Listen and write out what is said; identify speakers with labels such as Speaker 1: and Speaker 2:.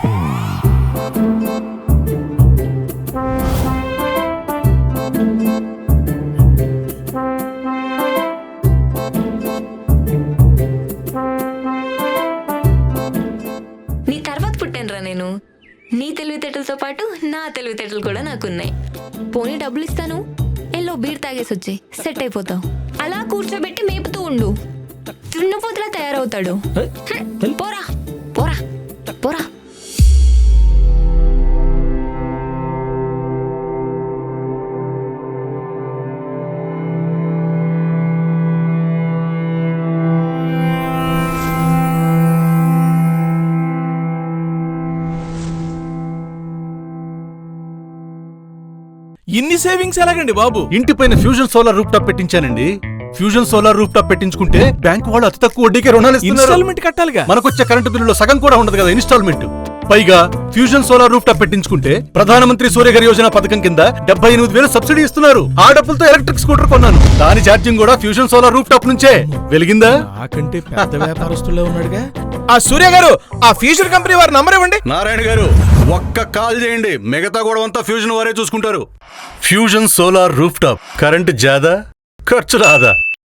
Speaker 1: నీ తర్వాత పుట్టానురా నేను. నీ తెలివితేటలతో పాటు నా తెలివితేటలు కూడా నాకున్నాయి. పోనీ డబ్బులు ఇస్తాను, ఎల్లో బీర్ తాగేసి వచ్చి సెట్ అయిపోతావు. అలా కూర్చోబెట్టి మేపుతూ ఉండు, చున్నపోతులా తయారవుతాడు. పోరా పోరా పోరా.
Speaker 2: ఇన్ని సేవింగ్స్ ఎలాగండి బాబు?
Speaker 3: ఇంటి పైన ఫ్యూజన్ సోలార్ రూఫ్ టాప్ పెట్టించానండి. ఫ్యూజన్ సోలార్ రూఫ్ టాప్ పెట్టించుకుంటే బ్యాంకు వాళ్ళు అతి తక్కువ వడ్డీకే రుణాలు ఇస్తున్నారు.
Speaker 2: ఇన్స్టాల్మెంట్ కట్టాలిగా.
Speaker 3: మనకొచ్చే కరెంటు బిల్లులో సగం కూడా ఉండదు కదా ఇన్స్టాల్మెంట్. పైగా ఫ్యూజన్ సోలార్ రూఫ్ టాప్ పెట్టించుకుంటే ప్రధానమంత్రి సూర్యఘర్ యోజన పథకం కింద 78,000 సబ్సిడీ ఇస్తున్నారు. ఆ డబ్బులతో ఎలక్ట్రిక్ స్కూటర్ కొన్నాను. దాని ఛార్జింగ్ కూడా ఫ్యూజన్ సోలార్ రూఫ్ టాప్ నుంచే. వెలిగిందా?
Speaker 2: నాకంటే పెద్ద వ్యాపారస్తుల్లో ఉన్నాడుగా ఆ సూర్య గారు. ఆ ఫ్యూచర్ కంపెనీ వారి నంబర్ ఇవ్వండి.
Speaker 3: నారాయణ గారు ఒక్క కాల్ చేయండి, మిగతా కూడా అంతా ఫ్యూజన్ వారే చూసుకుంటారు. Fusion solar rooftop, current జాదా, ఖర్చు రాదా.